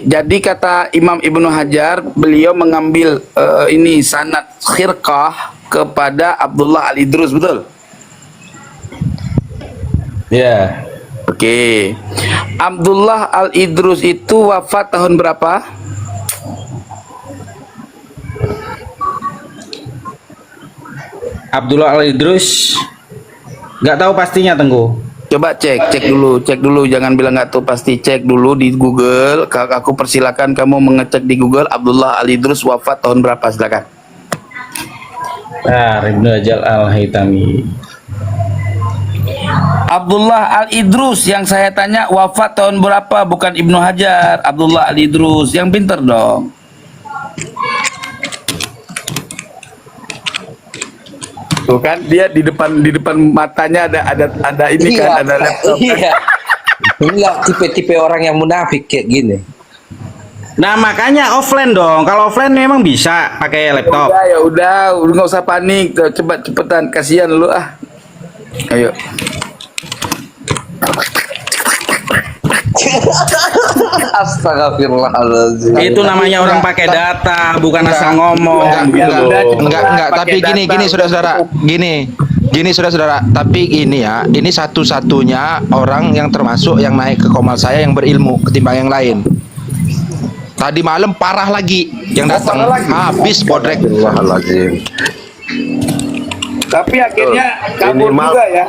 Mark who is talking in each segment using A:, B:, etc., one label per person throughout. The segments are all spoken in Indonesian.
A: Jadi kata Imam Ibnu Hajar, beliau mengambil ini sanad khirqah kepada Abdullah Al-Idrus, betul?
B: Ya.
A: Oke. Abdullah Al-Idrus itu wafat tahun berapa?
B: Abdullah Al-Idrus nggak tahu pastinya, Tengku.
A: Coba cek dulu, jangan bilang nggak tahu, pasti cek dulu di Google. Aku persilakan kamu mengecek di Google Abdullah Al-Idrus wafat tahun berapa, silakan.
B: Nah, Ibnu Hajar Al-Haytami.
A: Abdullah Al-Idrus yang saya tanya wafat tahun berapa, bukan Ibnu Hajar. Abdullah Al-Idrus yang pinter dong. Tuh kan dia di depan matanya ada ini
C: Iya,
A: kan, ada laptop.
C: iya. Enggak tipe-tipe orang yang munafik kayak gini.
B: Nah, makanya offline dong. Kalau offline memang bisa pakai laptop.
A: Ya udah nggak usah panik. Coba cepetan, kasihan lu ah. Ayo.
C: Astagfirullahaladzim.
B: Itu namanya orang pakai data, bukan asal ngomong.
D: Enggak, tapi gini saudara-saudara, gini saudara-saudara, tapi ini ya, ini satu-satunya orang yang termasuk yang naik ke komal saya yang berilmu ketimbang yang lain. Tadi malam parah lagi yang datang, habis bodrek.
E: Astagfirullahaladzim.
A: Tapi akhirnya kabur
E: Minimal.
A: juga ya.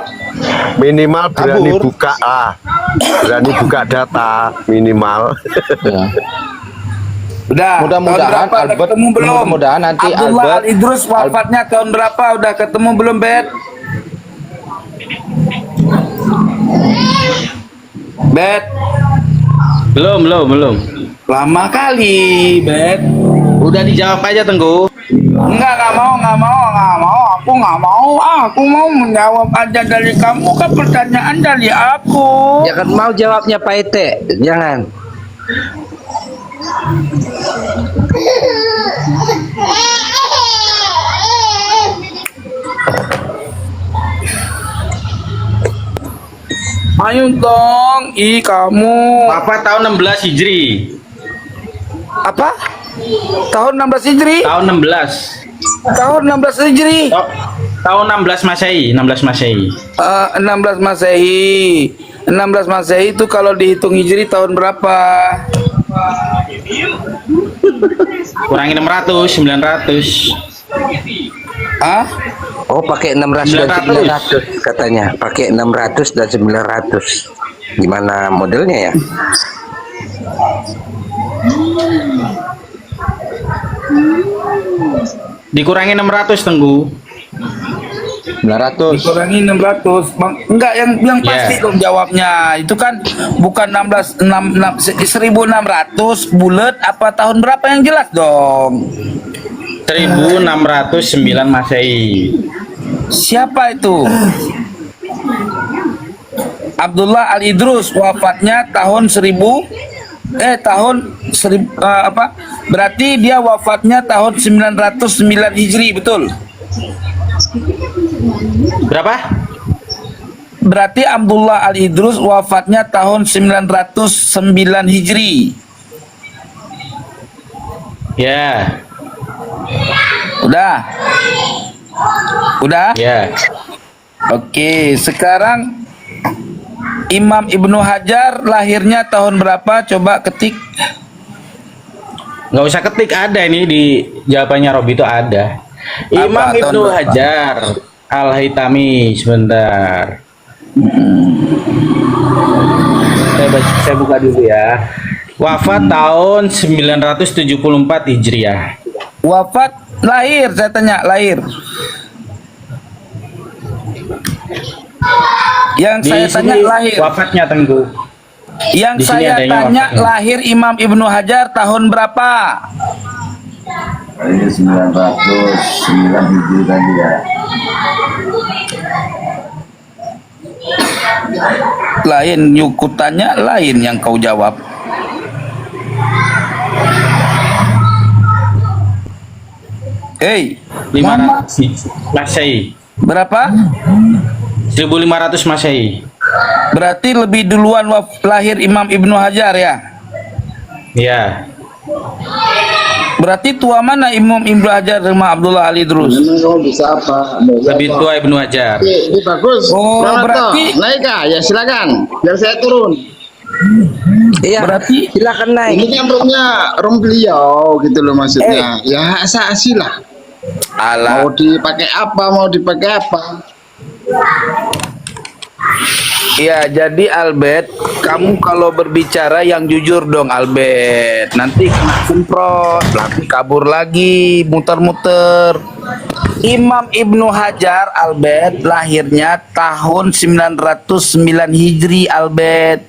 E: Minimal berani
D: Kabur.
E: buka berani buka data minimal.
D: Ya.
A: Udah.
D: Mudah-mudahan
A: tahun berapa, udah
D: Albert,
A: ketemu belum?
D: mudah-mudahan nanti
A: Abdullah
D: Albert-
A: Al-Idrus wafatnya tahun berapa? Udah ketemu belum, Bet? Bet,
B: Belum.
A: lama kali, Bet.
B: Udah dijawab aja, Tengku.
A: Nggak mau. Aku mau menjawab aja dari kamu, kan pertanyaan dari aku.
C: Jangan mau jawabnya Pak Ete, jangan.
A: Ayo dong, kamu.
B: Apa tahun 16 Hijri?
A: Apa? Tahun 16 Hijri?
B: Tahun 16.
A: Tahun 16 Hijri?
B: Tahun 16 Masehi, 16 Masehi.
A: 16 Masehi. 16 Masehi itu kalau dihitung Hijri tahun berapa?
B: Kurangi 600, 900.
A: Ah?
C: Oh, pakai 600 dan
B: 900.
C: 900 katanya. Pakai 600 dan 900. Gimana modelnya ya?
B: Dikurangi 600, Tengku.
D: 900.
A: Dikurangi 600. Bang, enggak yang pasti
B: Yeah.
A: dong jawabnya. Itu kan bukan 1600 bulat, apa tahun berapa yang jelas dong.
B: 1609 Masehi.
A: Siapa itu? Abdullah Al-Idrus wafatnya tahun 1000 apa? Berarti dia wafatnya tahun 909 Hijri, betul?
B: Berapa?
A: Berarti Abdullah Al-Idrus wafatnya tahun 909 Hijri.
B: Ya.
A: Udah?
B: Ya.
A: Oke, sekarang Imam Ibnu Hajar lahirnya tahun berapa? Coba ketik.
B: Nggak usah ketik, ada ini di jawabannya Robi itu ada. Imam
A: Tahun
B: Ibnu
A: berapa?
B: Hajar Al-Haytami, sebentar. Saya buka dulu ya. Wafat tahun 974 Hijriah.
A: Wafat lahir, saya tanya lahir. Yang
B: Di
A: saya
B: sini
A: tanya lahir.
B: wafatnya, Tengku.
A: Yang
B: di sini
A: saya
B: adanya
A: tanya
B: wafatnya.
A: lahir Imam Ibnu Hajar tahun berapa?
F: Ini 909 Hijri tadi ya.
A: Lain nyukutannya, lain yang kau jawab. Hei, Muhammad,
B: 500 Masehi.
A: berapa?
B: 1500 Masehi.
A: Berarti lebih duluan lahir Imam Ibnu Hajar ya?
B: Iya.
A: Berarti tua mana Imam Ibnu Hajar sama Abdullah Ali Idrus?
F: Memang kamu bisa apa?
B: Lebih tua Ibnu Hajar.
F: Ini bagus.
A: Oh,
F: Selamat
A: berarti
F: toh. Naik kah? Ya silakan. Biar saya turun.
C: Iya,
A: Berarti-
C: silakan naik.
F: Ini kan room beliau gitu loh maksudnya. Ya asasi lah.
A: Alah.
F: Mau dipakai apa? Mau dipakai apa?
A: Ya, jadi Albert, kamu kalau berbicara yang jujur dong, Albert. Nanti kena semprot, nanti kabur lagi, muter-muter. Imam Ibnu Hajar, Albert, lahirnya tahun 909 Hijri, Albert.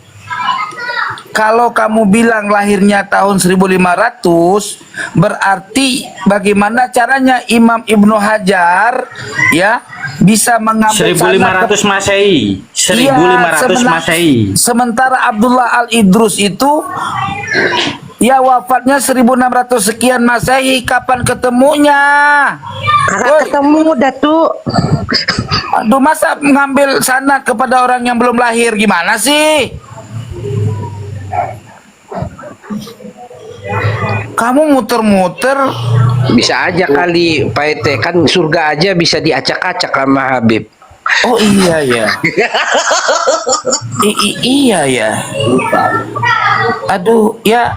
A: Kalau kamu bilang lahirnya tahun 1500, berarti bagaimana caranya Imam Ibnu Hajar ya bisa mengambil
B: 1500 Masehi. 1500 Masehi.
A: Sementara Abdullah Al Idrus itu ya wafatnya 1600 sekian Masehi. Kapan ketemunya?
C: Kakak ketemu Datuk.
A: Aduh, masa mengambil sanad kepada orang yang belum lahir, gimana sih? Kamu muter-muter.
C: Bisa aja kali Pak Ete, kan surga aja bisa diacak-acak sama Habib.
A: Oh iya ya. Iya ya. Aduh ya.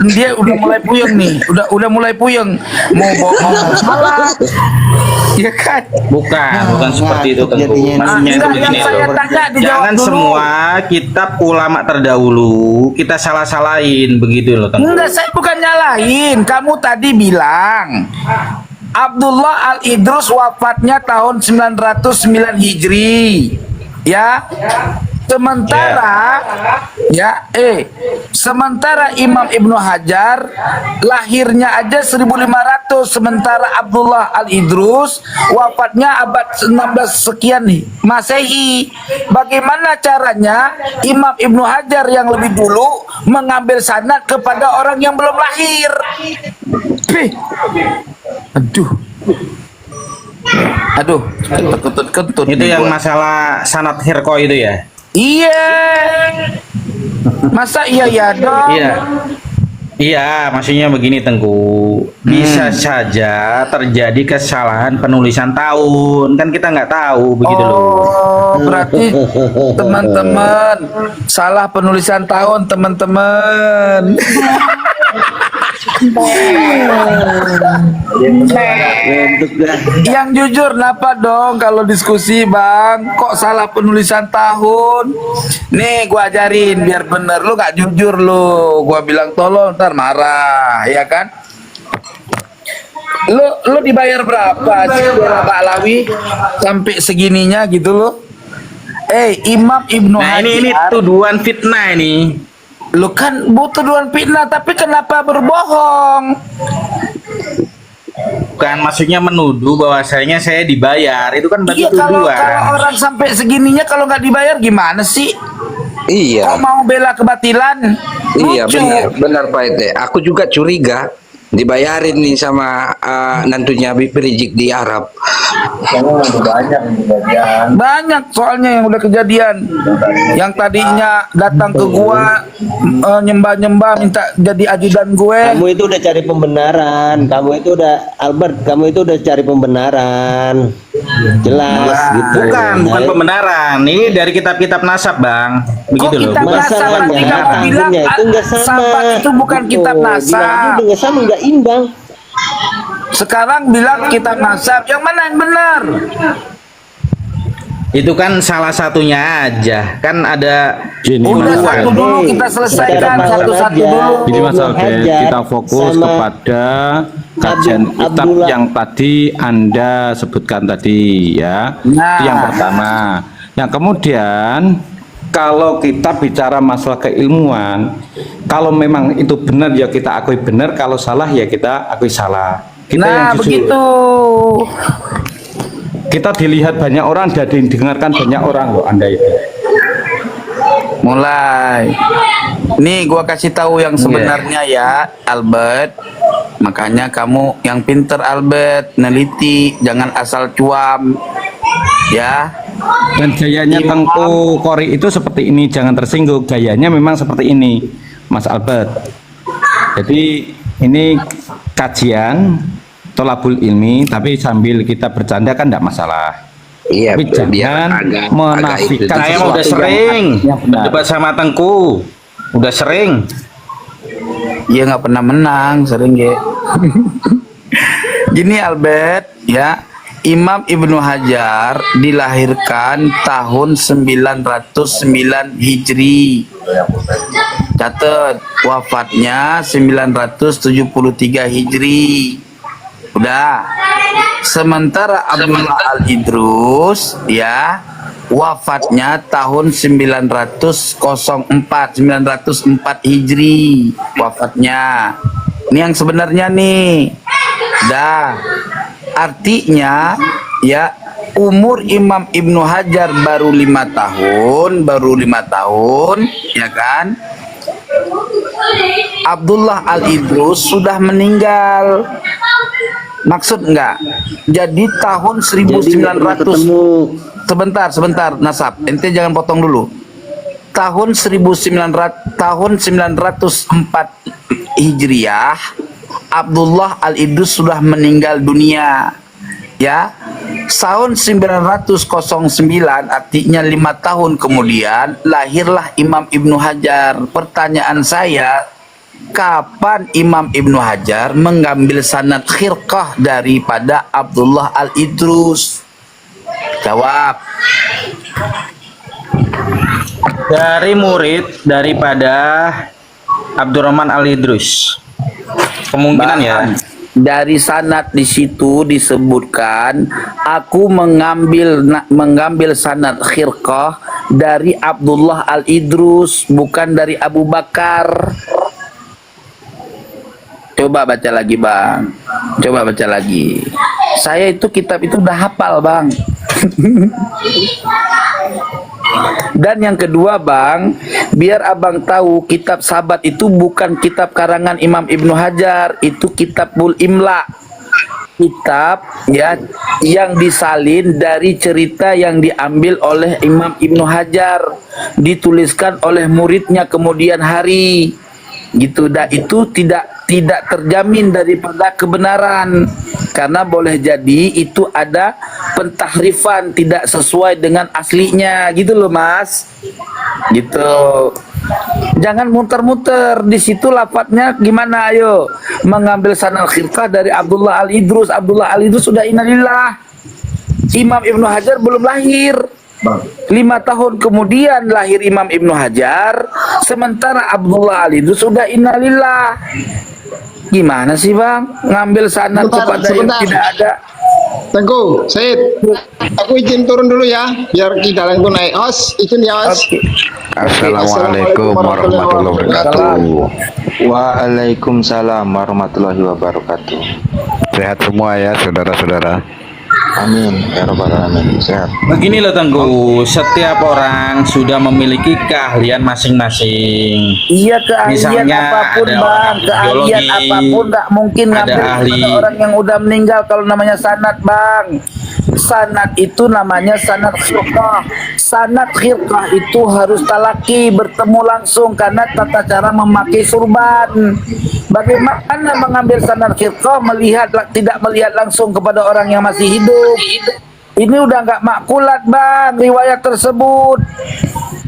A: Dia udah mulai puyeng nih. Udah mulai puyeng. Mau salah. Ya kan?
B: Bukan seperti itu tentu. Maksudnya itu
A: Enggak,
B: begini
A: yang saya
B: loh.
A: tanya dijawab
B: Jangan
A: dulu.
B: semua kitab ulama terdahulu kita salah-salahin begitu loh tentu.
A: Enggak, saya bukan nyalahin. Kamu tadi bilang Abdullah Al Idrus wafatnya tahun 909 Hijri. Ya. Sementara Imam Ibnu Hajar lahirnya aja 1500, sementara Abdullah Al Idrus wafatnya abad 16 sekian nih Masehi. Bagaimana caranya Imam Ibnu Hajar yang lebih dulu mengambil sanad kepada orang yang belum lahir? Aduh, kentut-kentut.
B: Itu yang masalah sanad Hirqo itu ya.
A: Iya. Masa iya ya dong?
B: Iya. Iya, maksudnya begini Tengku. Bisa saja terjadi kesalahan penulisan tahun. Kan kita nggak tahu begitu loh.
A: Oh, berarti teman-teman salah penulisan tahun, teman-teman. Yang jujur kenapa dong kalau diskusi bang? Kok salah penulisan tahun? Nih gua ajarin biar bener. Lu gak jujur lu. Gua bilang tolong ntar marah, ya kan? Lu dibayar berapa sih Pak Alawi sampai segininya gitu lo? Imam Ibnu
B: Nah
A: Hajar.
B: ini tuduhan fitnah ini.
A: Lu kan butuh tuduhan fitnah, tapi kenapa berbohong?
B: Bukan maksudnya menuduh bahwasanya saya dibayar. Itu kan berarti
A: Iya, kalau
B: tuduhan.
A: orang sampai segininya kalau nggak dibayar gimana sih?
C: Iya.
A: Kok mau bela kebatilan?
C: Iya
A: Lucu.
C: benar Pak Ete. Aku juga curiga dibayarin nih sama nantunya Habib Rizik di Arab.
F: Kamu ada banyak kejadian.
A: Banyak soalnya yang udah kejadian. Yang tadinya datang ke gua nyembah-nyembah minta jadi ajudan gue.
G: Kamu itu udah cari pembenaran, kamu itu udah Albert, kamu itu udah cari pembenaran, jelas gitu.
B: Bukan
G: Nah,
B: pembenaran. Ini dari kitab-kitab nasab, Bang. Begitu loh.
A: kitab
B: Bukan.
A: nasab? Berarti
G: Masalahnya
A: kamu bilang,
G: tahunnya itu nggak sama.
A: sahabat itu bukan kitab
G: Bilang
A: nasab.
G: itu nggak sama, nggak imbang.
A: Sekarang bilang kitab nasab. Yang mana yang benar?
B: Itu kan salah satunya aja. Kan ada
A: Udah satu dulu kita selesaikan satu-satu dulu.
H: Jadi Mas
G: Ibnu
H: Albert,
G: Hajar
H: kita fokus
G: sama
H: kepada kajian kitab
G: Abdullah.
H: yang tadi Anda sebutkan tadi ya.
A: Nah.
H: Itu yang pertama. Yang kemudian kalau kita bicara masalah keilmuan, kalau memang itu benar ya kita akui benar, kalau salah ya kita akui salah. Kita yang
A: Nah,
H: jujur.
A: begitu.
H: Kita dilihat banyak orang dan didengarkan banyak orang loh Anda itu.
A: Mulai. Nih gua kasih tahu yang sebenarnya ya, Albert. Makanya kamu yang pinter Albert, neliti, jangan asal cuam. Ya.
H: Dan gayanya Tengku Kori itu seperti ini, jangan tersinggung. Gayanya memang seperti ini. Mas Albert. Jadi ini kajian tolabul ilmi, tapi sambil kita bercanda kan tidak masalah.
C: Iya,
H: Tapi jangan
C: agak
H: menafikan
B: Saya mah udah
H: sesuatu
B: sering
H: yang benar.
B: debat sama Tengku. Udah sering.
A: Dia nggak pernah menang, sering ya. Gini Albert, ya, Imam Ibnu Hajar dilahirkan tahun 909 Hijri. Catat, wafatnya 973 Hijri. Udah. Sementara Abdullah Al-Idrus ya wafatnya tahun 904 Hijri wafatnya. Ini yang sebenarnya nih. Dah. Artinya ya umur Imam Ibnu Hajar baru 5 tahun, ya kan? Abdullah Al-Idrus sudah meninggal. Maksud enggak? Jadi tahun 1900. Sebentar Nasab, ente jangan potong dulu. Tahun 904 Hijriah, Abdullah Al-Idrus sudah meninggal dunia. Ya. Tahun 909 artinya 5 tahun kemudian lahirlah Imam Ibnu Hajar. Pertanyaan saya, kapan Imam Ibnu Hajar mengambil sanad khirqah daripada Abdullah Al-Idrus? Jawab.
B: Dari murid daripada Abdurrahman Al-Idrus. Kemungkinan ya.
A: Dari sanad di situ disebutkan aku mengambil sanad khirqah dari Abdullah Al-Idrus, bukan dari Abu Bakar. Coba baca lagi Bang. Coba baca lagi. Saya itu kitab itu udah hafal Bang. Dan yang kedua Bang, biar abang tahu kitab Sabat itu bukan kitab karangan Imam Ibnu Hajar, itu kitabul imla. Kitab ya yang disalin dari cerita yang diambil oleh Imam Ibnu Hajar, dituliskan oleh muridnya kemudian hari. Gitu dah, itu tidak terjamin daripada kebenaran karena boleh jadi itu ada pentahrifan, tidak sesuai dengan aslinya gitu loh Mas. Gitu. Jangan muter-muter di situ lafadznya gimana, ayo. Mengambil sanad khilqah dari Abdullah Al-Idrus. Abdullah Al-Idrus sudah innalillah. Imam Ibnu Hajar belum lahir. 5 tahun kemudian lahir Imam Ibnu Hajar, sementara Abdullah Al-Idrus sudah innalillah. Gimana sih Bang? Ngambil sanad kepada yang tidak ada.
F: Tengku, Said, aku izin turun dulu ya, biar kita langsung naik. Os, izin ya Os.
E: Assalamualaikum warahmatullahi wabarakatuh.
D: Waalaikumsalam warahmatullahi wabarakatuh.
E: Sehat semua ya saudara-saudara.
D: Amin ya rabbal alamin. Sehat.
B: Begini loh Tengku, setiap orang sudah memiliki keahlian masing-masing.
A: Iya, keahlian
B: Misalnya
A: apapun
B: ada
A: Bang,
B: orang
A: keahlian
B: biologi,
A: apapun nggak mungkin
B: ada
A: ngambil
B: ahli.
A: kepada orang yang udah meninggal kalau namanya sanad Bang. Sanad itu namanya sanad khilqah. Sanad khilqah itu harus talaki, bertemu langsung karena tata cara memakai surban. Bagaimana mengambil sanad khilqah tidak melihat langsung kepada orang yang masih hidup? Ini udah nggak makulat Bang, riwayat tersebut.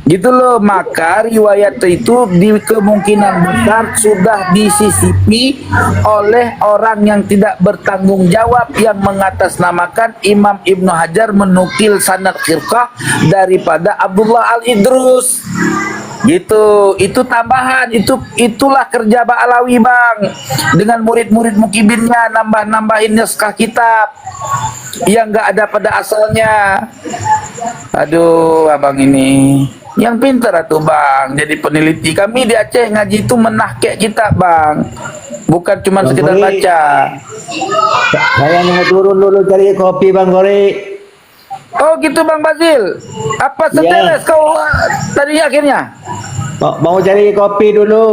A: Gitu loh, maka riwayat itu di kemungkinan besar sudah disisipi oleh orang yang tidak bertanggung jawab yang mengatasnamakan Imam Ibnu Hajar menukil sanad khilqah daripada Abdullah Al-Idrus. Gitu, itu tambahan, itulah kerja Ba'alawi Bang, dengan murid-murid mukibinnya nambahin naskah kitab yang nggak ada pada asalnya. Aduh, abang ini yang pintar tuh Bang, jadi peneliti. Kami di Aceh ngaji itu menahkek kitab Bang, bukan cuma sekedar baca.
G: Saya mau turun dulu cari kopi Bang Gori.
A: Oh gitu Bang Bazil, apa seteles kau tadi akhirnya?
G: Mau cari kopi dulu.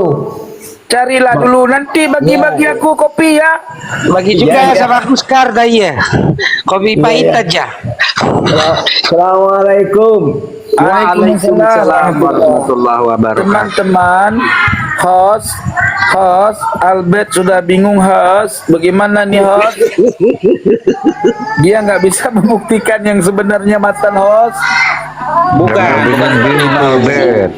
A: Carilah dulu, nanti bagi-bagi aku kopi ya.
C: Bagi juga sama aku Skar dah ya. Kopi pahit aja.
G: Assalamualaikum.
A: Waalaikumsalam warahmatullahi wabarakatuh. Teman-teman, host, Albert sudah bingung host. Bagaimana nih host? Dia nggak bisa membuktikan yang sebenarnya mantan host.
B: Bukan
E: Albert.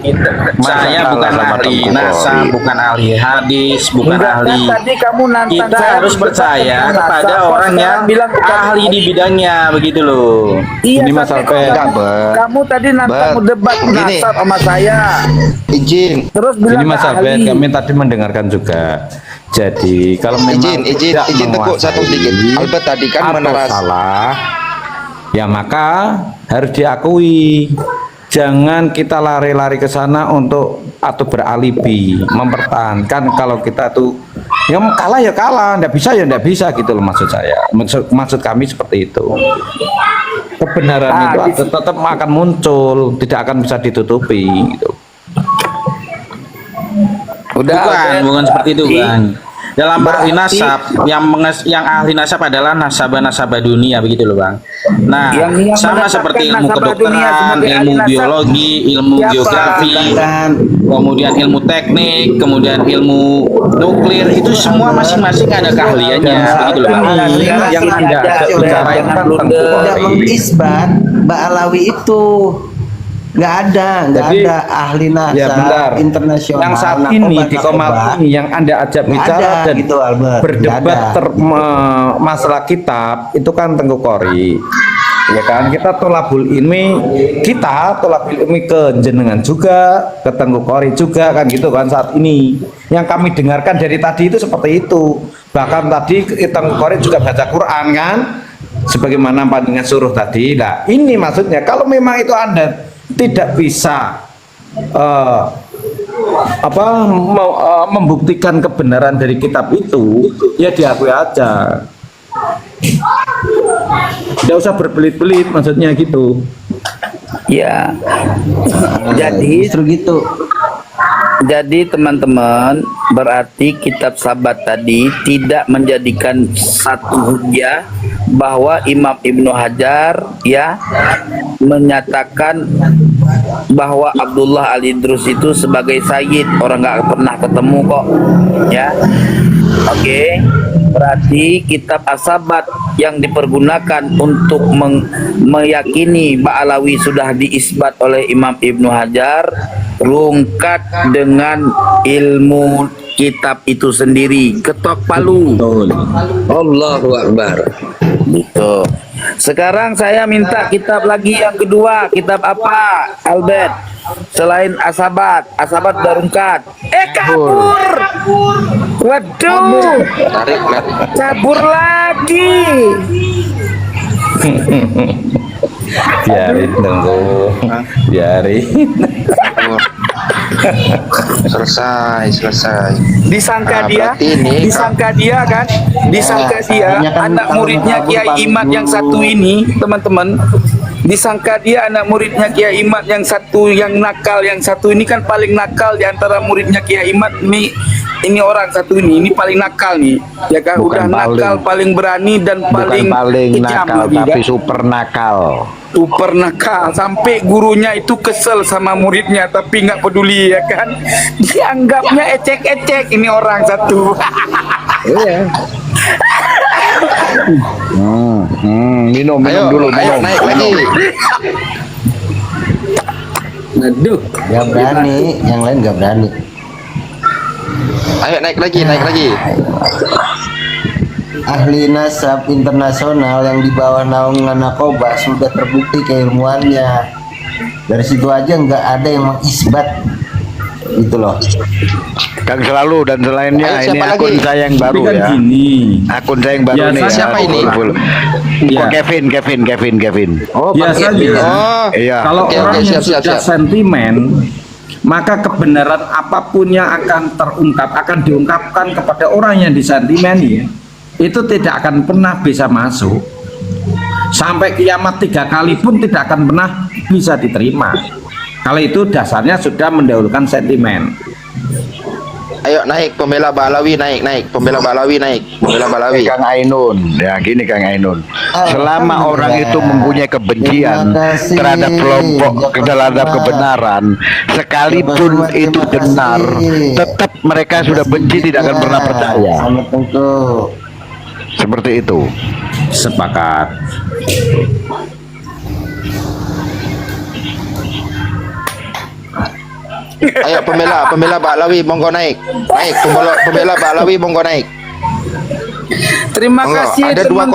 B: saya bukan ahli nasab, bukan ahli hadis, bukan
A: Enggak, kan
B: ahli.
A: tadi kamu nantang
B: Kita
A: saya
B: harus
A: debat
B: percaya
A: tentang
B: kepada
A: nasab, kok
B: orang
A: sekarang
B: yang
A: bilang bukan
B: ahli di bidangnya, begitu loh.
A: Iya,
H: Ini Mas
A: tapi
H: Albert.
A: kamu,
D: Enggak, Bert.
A: kamu tadi nantang
D: Bert.
A: debat
D: Gini.
A: nasab sama saya.
D: Izin,
A: Terus bilang
H: Ini Mas
A: nggak
H: Albert,
A: ahli.
H: kami tadi mendengarkan juga. Jadi kalau memang
D: izin
H: tidak
D: Teguh, satu
H: menguasai
D: sedikit. Albert tadi kan
H: atau
D: meneras.
H: salah, ya maka harus diakui. Jangan kita lari-lari ke sana untuk atau beralibi, mempertahankan kalau kita tuh ya kalah ya kalah, ndak bisa ya ndak bisa gitu loh maksud saya. Maksud kami seperti itu. Kebenaran itu tetap akan muncul, tidak akan bisa ditutupi gitu.
B: Bukan seperti itu, Bang. Dalam ahli
A: Berarti-
B: nasab yang ahli nasab adalah nasabah dunia, begitu loh, Bang. Nah,
A: Yang
B: sama
A: menetapkan
B: seperti ilmu
A: nasabah dunia
B: kedokteran,
A: sebagai ahli
B: ilmu
A: nasab.
B: biologi, ilmu
A: Siapa?
B: geografi, kemudian ilmu teknik, kemudian ilmu nuklir, itu semua masing-masing ada keahliannya, begitu loh, Bang.
H: Yang Anda bicara itu kan tentu
I: Tidak
H: Polri.
I: mengisbat Mbak Alawi itu nggak ada
H: Jadi,
I: ahli
H: Ya benar.
I: nasab internasional.
H: Yang saat
I: narkoba,
H: ini di Komal
I: narkoba.
H: ini yang Anda ajak
I: Nggak
H: bicara
I: ada
H: dan
I: gitu, Albert.
H: berdebat
I: Nggak ada.
H: masalah kitab itu kan Tengku Kori. Ya kan kita tolabul ilmi ke jenengan juga, ke Tengku Kori juga kan gitu kan saat ini. Yang kami dengarkan dari tadi itu seperti itu. Bahkan tadi Tengku Kori juga baca Quran kan, sebagaimana panjenengan suruh tadi. Nah ini maksudnya kalau memang itu Anda tidak bisa membuktikan kebenaran dari kitab itu, ya diakui aja. Tidak usah berbelit-belit, maksudnya gitu.
A: Ya. Jadi
I: Justru gitu.
A: Jadi teman-teman, berarti kitab Sabat tadi tidak menjadikan satu hujah bahwa Imam Ibnu Hajar ya menyatakan bahwa Abdullah Al-Idrus itu sebagai sayyid, orang nggak pernah ketemu kok ya. Oke, berarti kitab As-Sabat yang dipergunakan untuk meyakini Ba'alawi sudah diisbat oleh Imam Ibnu Hajar rungkat dengan ilmu kitab itu sendiri, ketok palu.
C: Allahu Akbar.
A: Gitu. Sekarang saya minta kitab lagi yang kedua. Kitab apa, Albert? Selain As-Sabat Darungkat. Kabur. Waduh.
D: Tarik net.
A: Kabur lagi.
H: Biarin Tengku, biarin.
D: Selesai.
A: Disangka
D: Ah,
A: dia,
D: berarti ini
A: disangka dia kan, disangka dia
I: akhirnya kan
A: anak
I: kalau
A: muridnya
I: kabur
A: Kiai
I: pamit
A: Imad yang
I: dulu.
A: satu ini, teman-teman. Disangka dia anak muridnya Kiai Imad yang satu yang nakal, yang satu ini kan paling nakal di antara muridnya Kiai Imad nih. Ini orang satu ini paling nakal nih, ya kan?
E: Bukan
A: Udah nakal, paling berani dan
E: Bukan paling
A: kejam
E: nakal,
A: lagi,
E: tapi
A: kan?
E: super nakal.
A: Super nakal sampai gurunya itu kesel sama muridnya tapi nggak peduli ya kan, dianggapnya ecek-ecek ini orang satu.
E: Minum dulu,
D: Ayo
E: minum.
D: naik lagi.
A: Aduh,
I: Nggak berani, yang lain nggak berani.
D: Ayo naik lagi.
I: Ahli nasab internasional yang di bawah naungan narkoba sudah terbukti keilmuannya. Dari situ aja nggak ada yang mengisbat itu loh.
E: Kang Selalu dan selainnya,
D: Ayo,
E: ini
D: siapa
E: akun
D: lagi?
E: saya yang baru
H: Tapi kan
E: ya.
H: gini.
E: Akun saya yang baru
H: Ya,
E: nih.
D: siapa ini?
H: Ya.
E: Oh, Kevin.
D: Oh,
H: Biasa
D: Kevin.
H: juga.
D: Oh,
E: Iya.
H: Kalau
D: Oke,
H: orang
D: oke,
H: yang
D: siap,
H: sudah
D: siap.
H: sentimen, maka kebenaran apapun yang akan terungkap, akan diungkapkan kepada orang yang disentimeni, itu tidak akan pernah bisa masuk. Sampai kiamat 3 kali pun tidak akan pernah bisa diterima. Kalau itu dasarnya sudah mendahulukan sentimen.
D: Ayo naik pembela Balawi naik. Pembela Balawi naik. Pembela Balawi.
E: Kang Ainun, ya gini Kang Ainun. Selama orang itu mempunyai kebencian
I: Terima kasih.
E: terhadap kelompok, terhadap kebenaran, sekalipun
I: Terima
E: itu
I: kasih.
E: benar, tetap mereka sudah benci tidak akan pernah percaya.
I: Sama Tengku.
E: Seperti itu.
B: Sepakat.
D: Ayo pembela Baklawi monggo naik. Naik pembela Baklawi monggo naik.
A: Terima
D: Monggo,
A: kasih
D: ada dua
A: teman